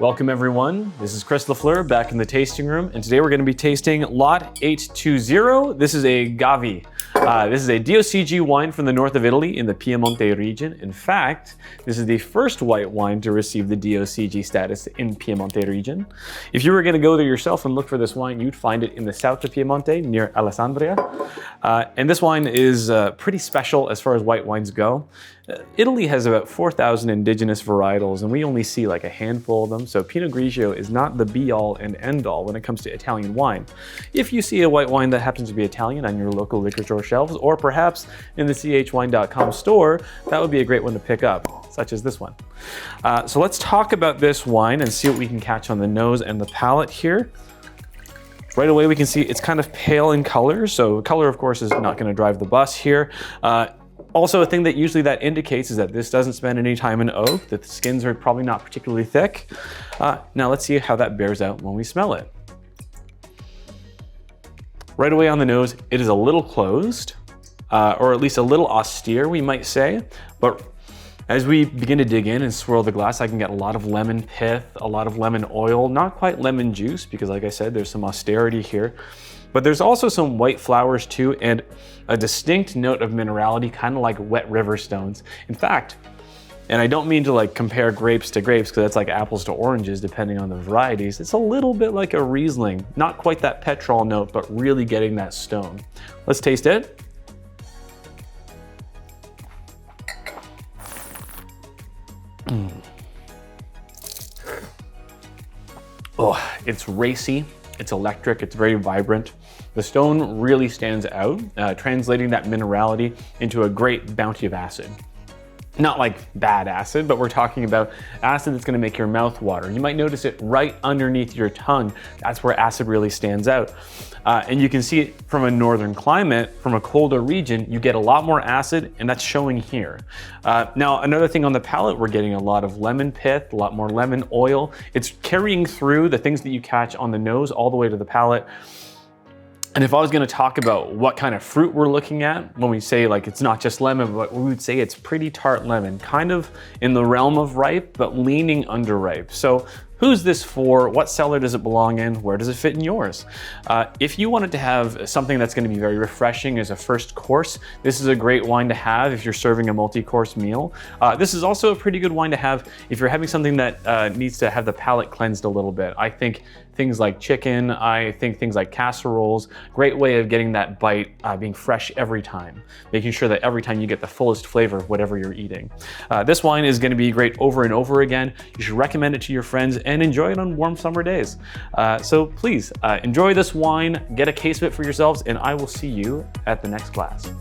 Welcome everyone, this is Chris Lafleur back in the tasting room, and today we're going to be tasting Lot 820. This is a Gavi. This is a DOCG wine from the north of Italy in the Piemonte region. In fact, this is the first white wine to receive the DOCG status in Piemonte region. If you were going to go there yourself and look for this wine, you'd find it in the south of Piemonte near Alessandria. And this wine is pretty special as far as white wines go. Italy has about 4,000 indigenous varietals, and we only see like a handful of them, so Pinot Grigio is not the be-all and end-all when it comes to Italian wine. If you see a white wine that happens to be Italian on your local liquor store shelves, or perhaps in the chwine.com store, that would be a great one to pick up, such as this one. So let's talk about this wine and see what we can catch on the nose and the palate here. Right away we can see it's kind of pale in color, so color of course is not going to drive the bus here. Also, a thing that usually that indicates is that this doesn't spend any time in oak, that the skins are probably not particularly thick. Now let's see how that bears out when we smell it. Right away on the nose, it is a little closed, or at least a little austere, we might say. But as we begin to dig in and swirl the glass, I can get a lot of lemon pith, a lot of lemon oil, not quite lemon juice, because like I said, there's some austerity here. But there's also some white flowers too, and a distinct note of minerality, kind of like wet river stones. In fact, and I don't mean to like compare grapes to grapes, because that's like apples to oranges depending on the varieties. It's a little bit like a Riesling, not quite that petrol note, but really getting that stone. Let's taste it. Oh, it's racy. It's electric, it's very vibrant. The stone really stands out, translating that minerality into a great bounty of acid. Not like bad acid, but we're talking about acid that's gonna make your mouth water. You might notice it right underneath your tongue. That's where acid really stands out. And you can see it from a northern climate, from a colder region, you get a lot more acid, and that's showing here. Now, another thing on the palate, we're getting a lot of lemon pith, a lot more lemon oil. It's carrying through the things that you catch on the nose all the way to the palate. And if I was gonna talk about what kind of fruit we're looking at, when we say like it's not just lemon, but we would say it's pretty tart lemon, kind of in the realm of ripe, but leaning underripe. So who's this for? What cellar does it belong in? Where does it fit in yours? If you wanted to have something that's gonna be very refreshing as a first course, this is a great wine to have if you're serving a multi-course meal. This is also a pretty good wine to have if you're having something that needs to have the palate cleansed a little bit. I think things like chicken, I think things like casseroles, great way of getting that bite being fresh every time, making sure that every time you get the fullest flavor of whatever you're eating. This wine is gonna be great over and over again. You should recommend it to your friends and enjoy it on warm summer days. So please enjoy this wine, get a case of it for yourselves, and I will see you at the next glass.